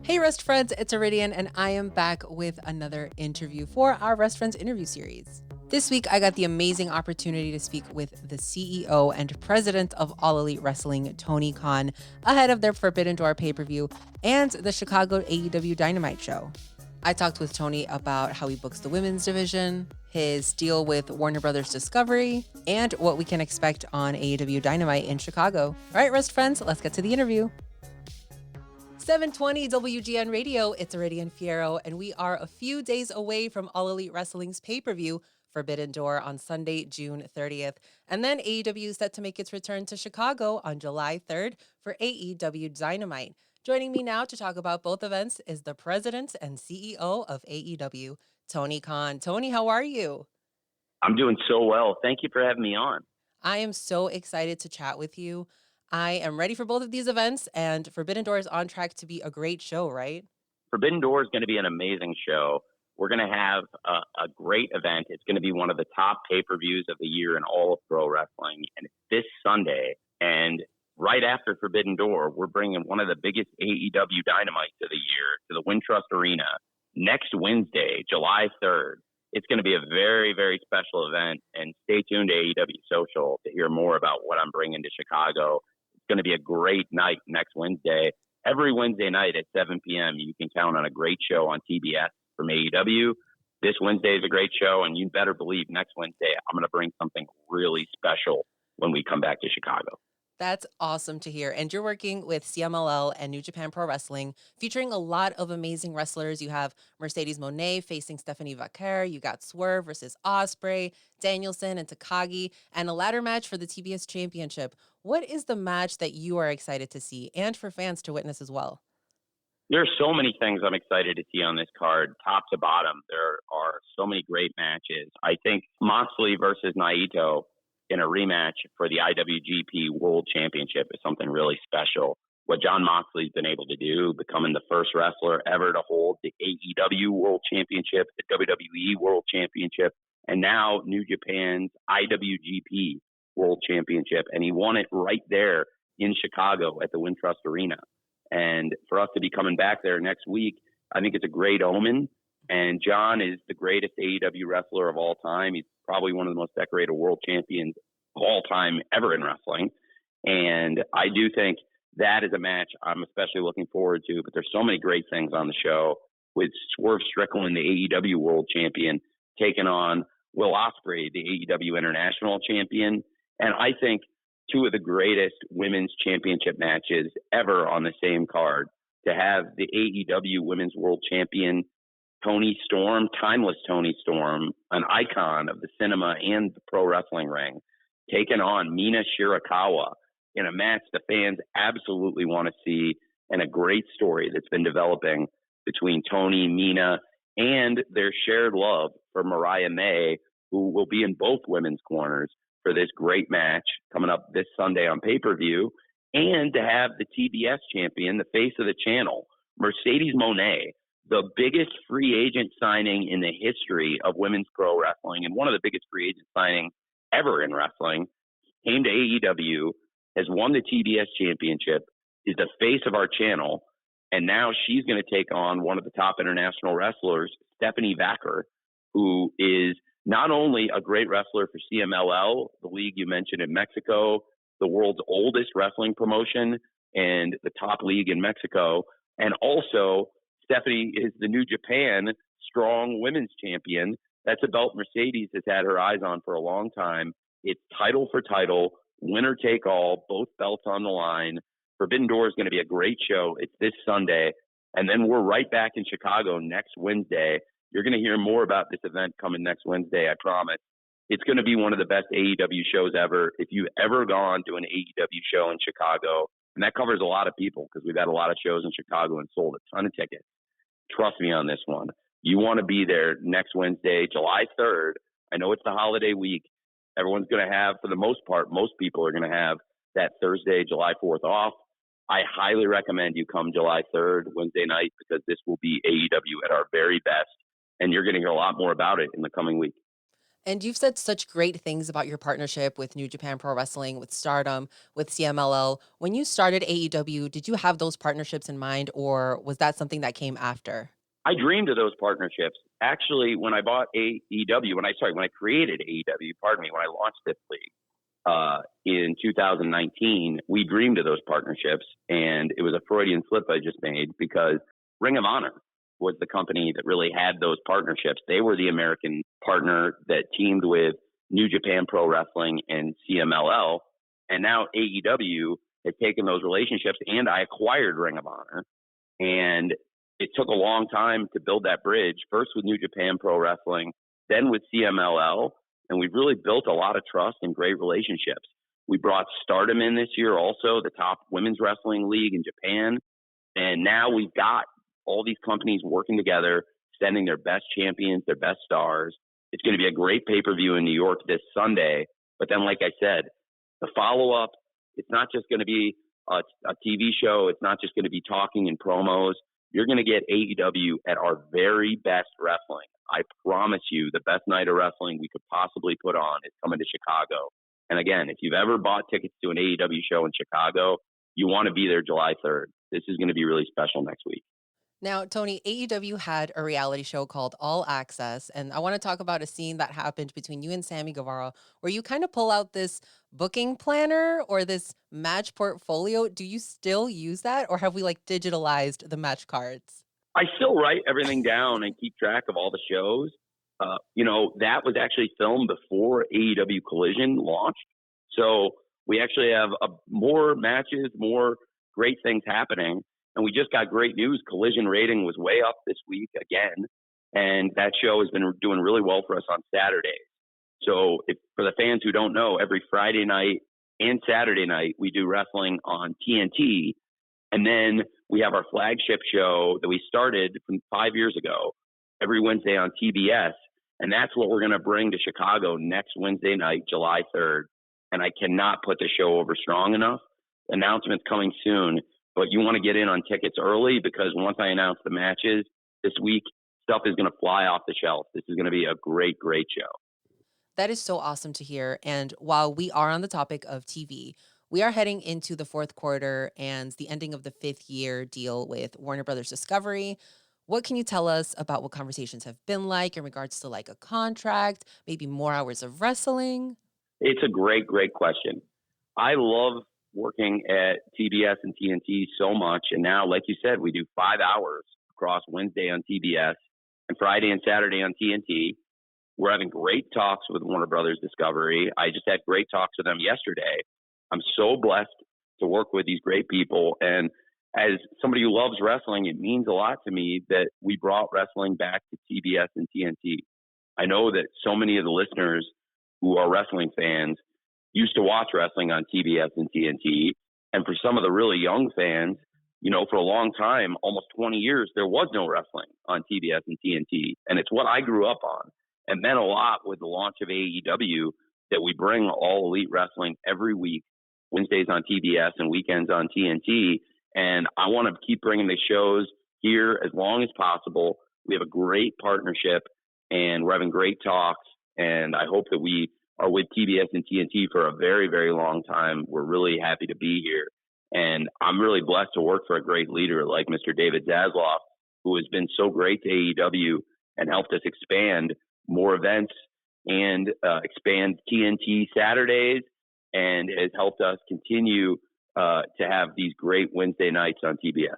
Hey, Rest Friends, it's Iridian, and I am back with another interview for our Rest Friends interview series. This week, I got the amazing opportunity to speak with the CEO and president of All Elite Wrestling, Tony Khan, ahead of their Forbidden Door pay-per-view and the Chicago AEW Dynamite show. I talked with Tony about how he books the women's division, his deal with Warner Brothers Discovery, and what we can expect on AEW Dynamite in Chicago. All right, Rest Friends, let's get to the interview. 720 WGN Radio, it's Iridian Fierro, and we are a few days away from All Elite Wrestling's pay-per-view, Forbidden Door, on Sunday, June 30th. And then AEW is set to make its return to Chicago on July 3rd for AEW Dynamite. Joining me now to talk about both events is the president and CEO of AEW, Tony Khan. Tony, how are you? I'm doing so well. Thank you for having me on. I am so excited to chat with you. I am ready for both of these events, and Forbidden Door is on track to be a great show, right? Forbidden Door is going to be an amazing show. We're going to have a great event. It's going to be one of the top pay-per-views of the year in all of pro wrestling. And it's this Sunday. And right after Forbidden Door, we're bringing one of the biggest AEW Dynamites of the year to the Wintrust Arena next Wednesday, July 3rd. It's going to be a very, very special event. And stay tuned to AEW Social to hear more about what I'm bringing to Chicago. It's going to be a great night next Wednesday. Every Wednesday night at 7 p.m., you can count on a great show on TBS from AEW. This Wednesday is a great show, and you better believe next Wednesday I'm going to bring something really special when we come back to Chicago. That's awesome to hear. And you're working with CMLL and New Japan Pro Wrestling, featuring a lot of amazing wrestlers. You have Mercedes Moné facing Stephanie Vaquer. You got Swerve versus Ospreay, Danielson and Takagi, and a ladder match for the TBS Championship. What is the match that you are excited to see and for fans to witness as well? There are so many things I'm excited to see on this card, top to bottom. There are so many great matches. I think Moxley versus Naito in a rematch for the IWGP World Championship is something really special. What Jon Moxley's been able to do, becoming the first wrestler ever to hold the AEW World Championship, the WWE World Championship, and now New Japan's IWGP World Championship. And he won it right there in Chicago at the Wintrust Arena. And for us to be coming back there next week, I think it's a great omen. And Jon is the greatest AEW wrestler of all time. He's probably one of the most decorated world champions of all time ever in wrestling. And I do think that is a match I'm especially looking forward to. But there's so many great things on the show, with Swerve Strickland, the AEW world champion, taking on Will Ospreay, the AEW international champion. And I think two of the greatest women's championship matches ever on the same card, to have the AEW women's world champion Toni Storm, timeless Toni Storm, an icon of the cinema and the pro wrestling ring, taking on Mina Shirakawa in a match the fans absolutely want to see, and a great story that's been developing between Toni, Mina, and their shared love for Mariah May, who will be in both women's corners for this great match coming up this Sunday on pay-per-view, and to have the TBS champion, the face of the channel, Mercedes Moné, the biggest free agent signing in the history of women's pro wrestling, and one of the biggest free agent signings ever in wrestling, came to AEW, has won the TBS championship, is the face of our channel, and now she's going to take on one of the top international wrestlers, Stephanie Vaquer, who is not only a great wrestler for CMLL, the league you mentioned in Mexico, the world's oldest wrestling promotion and the top league in Mexico, and also Stephanie is the New Japan strong women's champion. That's a belt Mercedes has had her eyes on for a long time. It's title for title, winner take all, both belts on the line. Forbidden Door is going to be a great show. It's this Sunday. And then we're right back in Chicago next Wednesday. You're going to hear more about this event coming next Wednesday, I promise. It's going to be one of the best AEW shows ever. If you've ever gone to an AEW show in Chicago, and that covers a lot of people because we've had a lot of shows in Chicago and sold a ton of tickets, trust me on this one. You want to be there next Wednesday, July 3rd. I know it's the holiday week. Everyone's going to have, for the most part, most people are going to have that Thursday, July 4th off. I highly recommend you come July 3rd, Wednesday night, because this will be AEW at our very best. And you're going to hear a lot more about it in the coming week. And you've said such great things about your partnership with New Japan Pro Wrestling, with Stardom, with CMLL. When you started AEW, did you have those partnerships in mind, or was that something that came after? I dreamed of those partnerships. Actually, when I bought AEW, when I created AEW, pardon me, when I launched this league in 2019, we dreamed of those partnerships, and it was a Freudian slip I just made because Ring of Honor was the company that really had those partnerships. They were the American partner that teamed with New Japan Pro Wrestling and CMLL, and now AEW has taken those relationships, and I acquired Ring of Honor, and it took a long time to build that bridge, first with New Japan Pro Wrestling, then with CMLL, and we've really built a lot of trust and great relationships. We brought Stardom in this year also, the top women's wrestling league in Japan, and now we've got all these companies working together, sending their best champions, their best stars. It's going to be a great pay-per-view in New York this Sunday, but then like I said, the follow-up, it's not just going to be a TV show, it's not just going to be talking and promos. You're going to get AEW at our very best wrestling. I promise you, the best night of wrestling we could possibly put on is coming to Chicago. And again, if you've ever bought tickets to an AEW show in Chicago, you want to be there July 3rd. This is going to be really special next week. Now, Tony, AEW had a reality show called All Access, and I want to talk about a scene that happened between you and Sammy Guevara, where you kind of pull out this booking planner or this match portfolio. Do you still use that, or have we like digitalized the match cards? I still write everything down and keep track of all the shows. That was actually filmed before AEW Collision launched. So we actually have more matches, more great things happening. And we just got great news. Collision rating was way up this week again. And that show has been doing really well for us on Saturdays. So for the fans who don't know, every Friday night and Saturday night, we do wrestling on TNT. And then we have our flagship show that we started from 5 years ago, every Wednesday on TBS. And that's what we're going to bring to Chicago next Wednesday night, July 3rd. And I cannot put the show over strong enough. Announcement's coming soon, but you want to get in on tickets early because once I announce the matches this week, stuff is going to fly off the shelf. This is going to be a great, great show. That is so awesome to hear. And while we are on the topic of TV, we are heading into the fourth quarter and the ending of the fifth year deal with Warner Brothers Discovery. What can you tell us about what conversations have been like in regards to like a contract, maybe more hours of wrestling? It's a great, great question. I love working at TBS and TNT so much. And now, like you said, we do 5 hours across Wednesday on TBS and Friday and Saturday on TNT. We're having great talks with Warner Brothers Discovery. I just had great talks with them yesterday. I'm so blessed to work with these great people. And as somebody who loves wrestling, it means a lot to me that we brought wrestling back to TBS and TNT. I know that so many of the listeners who are wrestling fans used to watch wrestling on TBS and TNT. And for some of the really young fans, for a long time, almost 20 years, there was no wrestling on TBS and TNT. And it's what I grew up on. And meant a lot with the launch of AEW that we bring all elite wrestling every week, Wednesdays on TBS and weekends on TNT. And I want to keep bringing the shows here as long as possible. We have a great partnership and we're having great talks. And I hope that we are with TBS and TNT for a very, very long time. We're really happy to be here. And I'm really blessed to work for a great leader like Mr. David Zasloff, who has been so great to AEW and helped us expand more events and expand TNT Saturdays, and has helped us continue to have these great Wednesday nights on TBS.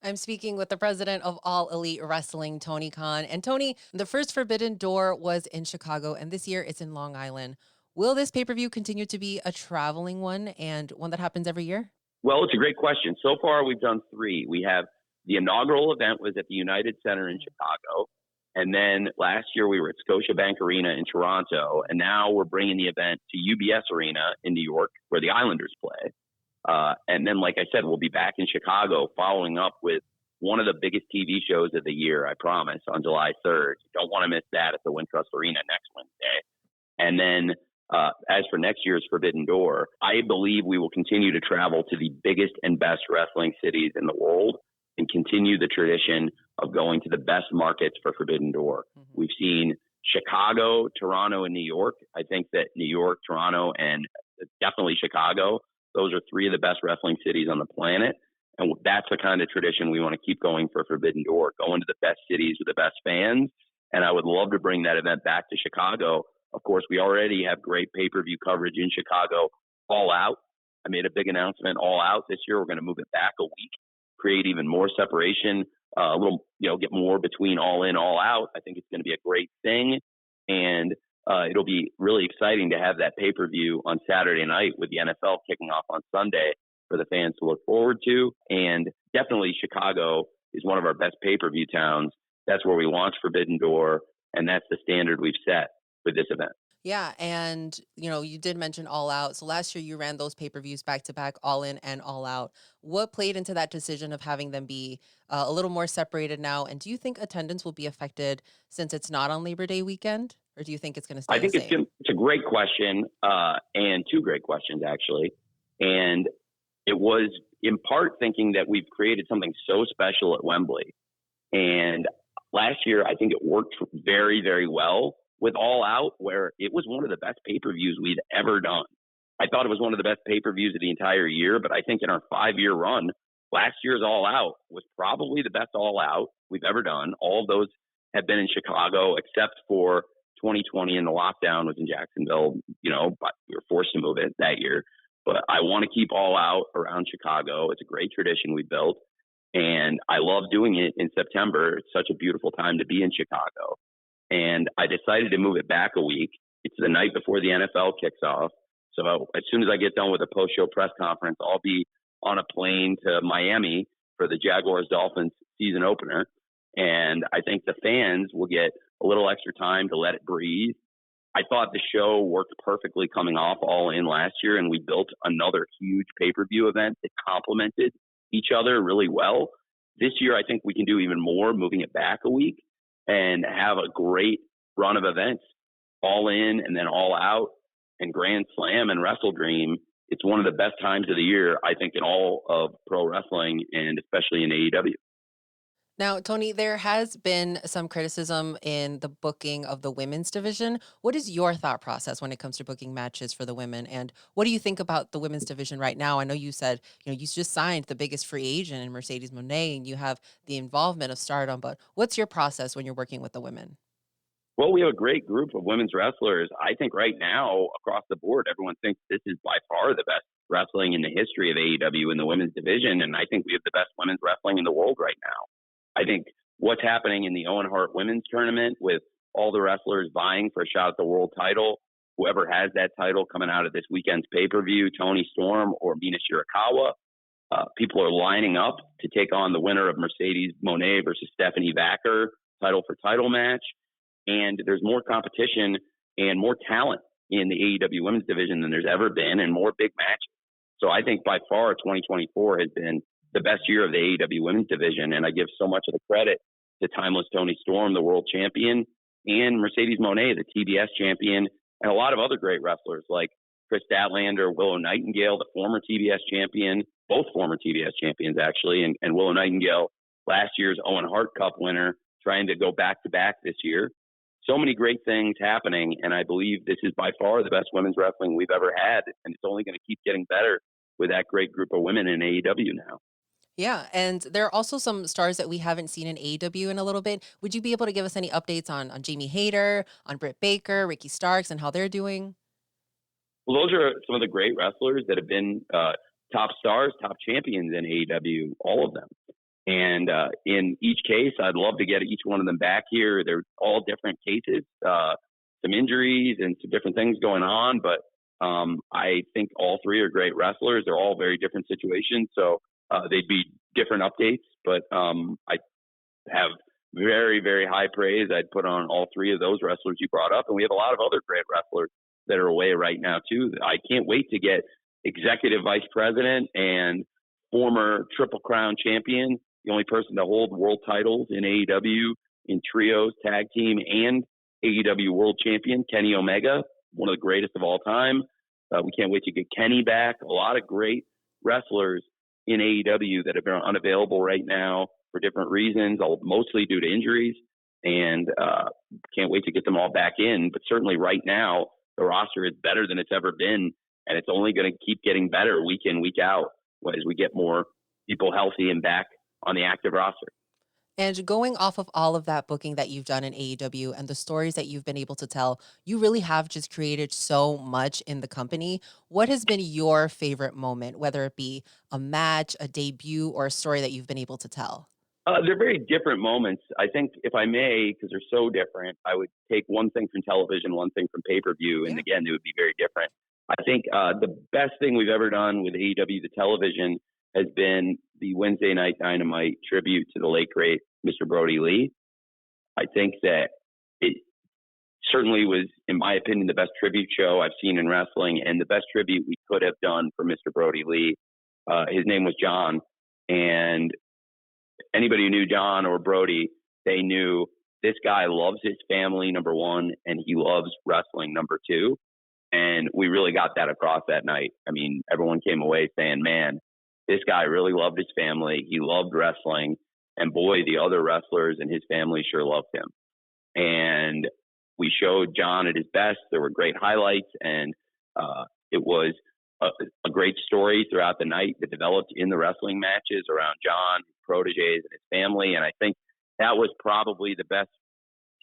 I'm speaking with the president of All Elite Wrestling, Tony Khan. And Tony, the first Forbidden Door was in Chicago, and this year it's in Long Island. Will this pay-per-view continue to be a traveling one and one that happens every year? Well, it's a great question. So far, we've done 3. We have the inaugural event was at the United Center in Chicago. And then last year we were at Scotiabank Arena in Toronto. And now we're bringing the event to UBS Arena in New York, where the Islanders play. And then, like I said, we'll be back in Chicago following up with one of the biggest TV shows of the year, I promise, on July 3rd. You don't want to miss that at the Wintrust Arena next Wednesday. And then as for next year's Forbidden Door, I believe we will continue to travel to the biggest and best wrestling cities in the world and continue the tradition of going to the best markets for Forbidden Door. Mm-hmm. We've seen Chicago, Toronto, and New York. I think that New York, Toronto, and definitely Chicago, those are three of the best wrestling cities on the planet. And that's the kind of tradition we want to keep going for Forbidden Door, going to the best cities with the best fans. And I would love to bring that event back to Chicago. Of course, we already have great pay-per-view coverage in Chicago, All Out. I made a big announcement, All Out this year. We're going to move it back a week, create even more separation, a little, get more between All In, All Out. I think it's going to be a great thing. And it'll be really exciting to have that pay-per-view on Saturday night with the NFL kicking off on Sunday for the fans to look forward to. And definitely Chicago is one of our best pay-per-view towns. That's where we launched Forbidden Door, and that's the standard we've set with this event. Yeah, and you did mention All Out. So last year you ran those pay-per-views back to back, All In and All Out. What played into that decision of having them be a little more separated now? And do you think attendance will be affected since it's not on Labor Day weekend, or do you think it's going to stay the same? It's a great question, and two great questions actually. And it was in part thinking that we've created something so special at Wembley. And last year, I think it worked very, very well with All Out, where it was one of the best pay-per-views we'd ever done. I thought it was one of the best pay-per-views of the entire year, but I think in our 5-year run, last year's All Out was probably the best All Out we've ever done. All of those have been in Chicago, except for 2020 and the lockdown was in Jacksonville, but we were forced to move it that year. But I want to keep All Out around Chicago. It's a great tradition we built, and I love doing it in September. It's such a beautiful time to be in Chicago. And I decided to move it back a week. It's the night before the NFL kicks off. So as soon as I get done with a post-show press conference, I'll be on a plane to Miami for the Jaguars-Dolphins season opener. And I think the fans will get a little extra time to let it breathe. I thought the show worked perfectly coming off All In last year, and we built another huge pay-per-view event that complemented each other really well. This year, I think we can do even more, moving it back a week and have a great run of events, All In and then All Out and Grand Slam and Wrestle Dream. It's one of the best times of the year, I think, in all of pro wrestling and especially in AEW. Now, Tony, there has been some criticism in the booking of the women's division. What is your thought process when it comes to booking matches for the women? And what do you think about the women's division right now? I know you said, you just signed the biggest free agent in Mercedes Moné, and you have the involvement of Stardom, but what's your process when you're working with the women? Well, we have a great group of women's wrestlers. I think right now, across the board, everyone thinks this is by far the best wrestling in the history of AEW in the women's division. And I think we have the best women's wrestling in the world right now. I think what's happening in the Owen Hart Women's Tournament with all the wrestlers vying for a shot at the world title, whoever has that title coming out of this weekend's pay-per-view, Toni Storm or Mina Shirakawa, people are lining up to take on the winner of Mercedes Moné versus Stephanie Vacker, title for title match. And there's more competition and more talent in the AEW women's division than there's ever been, and more big matches. So I think by far 2024 has been the best year of the AEW women's division, and I give so much of the credit to Timeless Toni Storm, the world champion, and Mercedes Moné, the TBS champion, and a lot of other great wrestlers like Chris Statlander, Willow Nightingale, the former TBS champion, both former TBS champions actually, and Willow Nightingale, last year's Owen Hart Cup winner, trying to go back-to-back this year. So many great things happening, and I believe this is by far the best women's wrestling we've ever had, and it's only going to keep getting better with that great group of women in AEW now. Yeah, and there are also some stars that we haven't seen in AEW in a little bit. Would you be able to give us any updates on Jamie Hayter, on Britt Baker, Ricky Starks, and how they're doing? Well, those are some of the great wrestlers that have been top stars, top champions in AEW, all of them. And in each case, I'd love to get each one of them back here. They're all different cases, some injuries and some different things going on. But I think all three are great wrestlers. They're all very different situations. So they'd be different updates. But I have very, very high praise I'd put on all three of those wrestlers you brought up. And we have a lot of other great wrestlers that are away right now, too. I can't wait to get executive vice president and former Triple Crown champion, the only person to hold world titles in AEW in trios, tag team, and AEW world champion, Kenny Omega, one of the greatest of all time. We can't wait to get Kenny back. A lot of great wrestlers in AEW that have been unavailable right now for different reasons, mostly due to injuries. and can't wait to get them all back in. But certainly right now, the roster is better than it's ever been, and it's only going to keep getting better week in, week out as we get more people healthy and back on the active roster. And going off of all of that booking that you've done in AEW and the stories that you've been able to tell, you really have just created so much in the company. What has been your favorite moment, whether it be a match, a debut, or a story that you've been able to tell? They're very different moments. I think, if I may, because they're so different, I would take one thing from television, one thing from pay-per-view, and again, they would be very different. I think the best thing we've ever done with AEW, the television, has been the Wednesday Night Dynamite tribute to the late, great Mr. Brody Lee. I think that it certainly was, in my opinion, the best tribute show I've seen in wrestling, and the best tribute we could have done for Mr. Brody Lee. His name was John, and anybody who knew John or Brody, they knew this guy loves his family, number one, and he loves wrestling, number two. And we really got that across that night. I mean, everyone came away saying, man, this guy really loved his family. He loved wrestling. And boy, the other wrestlers and his family sure loved him. And we showed John at his best. There were great highlights, and it was a great story throughout the night that developed in the wrestling matches around John, his proteges, and his family. And I think that was probably the best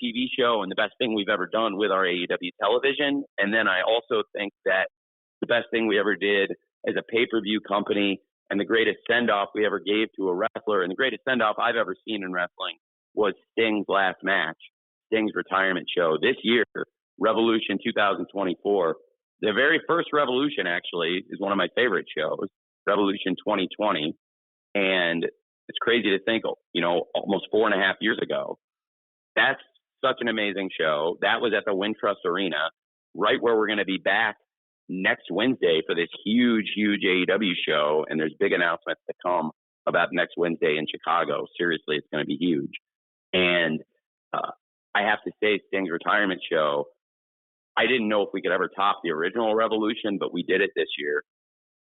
TV show and the best thing we've ever done with our AEW television. And then I also think that the best thing we ever did as a pay-per-view company, and the greatest send-off we ever gave to a wrestler, and the greatest send-off I've ever seen in wrestling, was Sting's last match, Sting's retirement show. This year, Revolution 2024, the very first Revolution, actually, is one of my favorite shows, Revolution 2020. And it's crazy to think, almost 4.5 years ago. That's such an amazing show. That was at the Wintrust Arena, right where we're going to be back next Wednesday for this huge, huge AEW show. And there's big announcements to come about next Wednesday in Chicago. Seriously, it's going to be huge. And I have to say, Sting's retirement show, I didn't know if we could ever top the original Revolution, but we did it this year.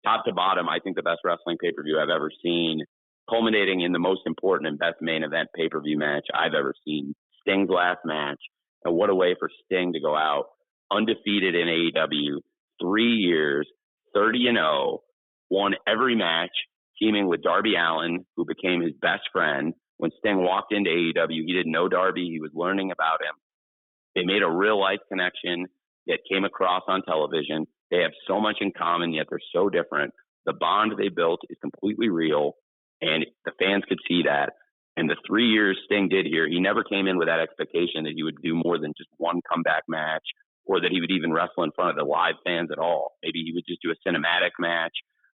Top to bottom, I think the best wrestling pay-per-view I've ever seen, culminating in the most important and best main event pay-per-view match I've ever seen, Sting's last match. And what a way for Sting to go out undefeated in AEW, 3 years, 30-0, won every match, teaming with Darby Allin, who became his best friend. When Sting walked into AEW, he didn't know Darby. He was learning about him. They made a real-life connection that came across on television. They have so much in common, yet they're so different. The bond they built is completely real, and the fans could see that. And the 3 years Sting did here, he never came in with that expectation that he would do more than just one comeback match, or that he would even wrestle in front of the live fans at all. Maybe he would just do a cinematic match.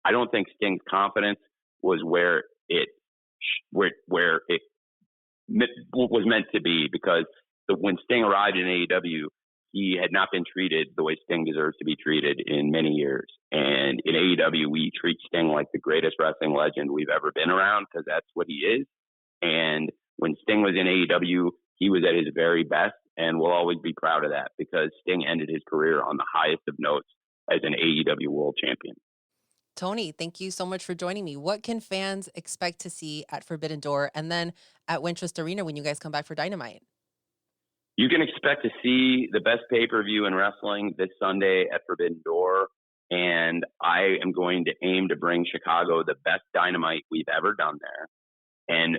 I don't think Sting's confidence was where it was meant to be, because when Sting arrived in AEW, he had not been treated the way Sting deserves to be treated in many years. And in AEW, we treat Sting like the greatest wrestling legend we've ever been around, because that's what he is. And when Sting was in AEW, he was at his very best, and we'll always be proud of that, because Sting ended his career on the highest of notes as an AEW world champion. Tony, thank you so much for joining me. What can fans expect to see at Forbidden Door and then at Wintrust Arena when you guys come back for Dynamite? You can expect to see the best pay-per-view in wrestling this Sunday at Forbidden Door, and I am going to aim to bring Chicago the best Dynamite we've ever done there, and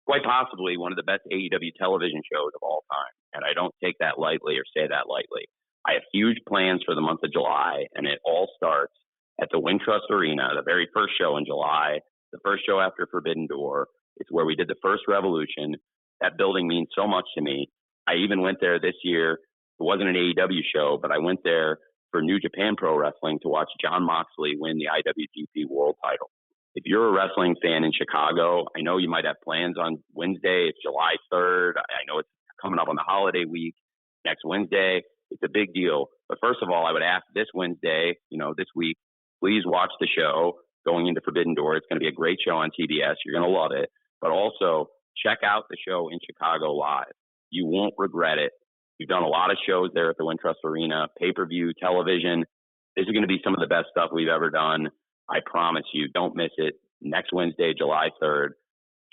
quite possibly one of the best AEW television shows of all time. And I don't take that lightly or say that lightly. I have huge plans for the month of July, and it all starts at the Wintrust Arena, the very first show in July, the first show after Forbidden Door. It's where we did the first Revolution. That building means so much to me. I even went there this year. It wasn't an AEW show, but I went there for New Japan Pro Wrestling to watch Jon Moxley win the IWGP World title. If you're a wrestling fan in Chicago, I know you might have plans on Wednesday. It's July 3rd. I know it's coming up on the holiday week. Next Wednesday, it's a big deal. But first of all, I would ask this Wednesday, this week, please watch the show going into Forbidden Door. It's going to be a great show on TBS. You're going to love it. But also, check out the show in Chicago live. You won't regret it. We've done a lot of shows there at the Wintrust Arena, pay-per-view, television. This is going to be some of the best stuff we've ever done. I promise you, don't miss it. Next Wednesday, July 3rd,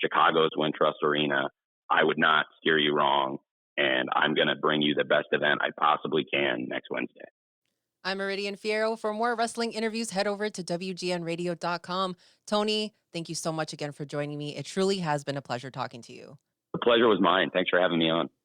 Chicago's Wintrust Arena. I would not steer you wrong. And I'm going to bring you the best event I possibly can next Wednesday. I'm Iridian Fierro. For more wrestling interviews, head over to WGNradio.com. Tony, thank you so much again for joining me. It truly has been a pleasure talking to you. The pleasure was mine. Thanks for having me on.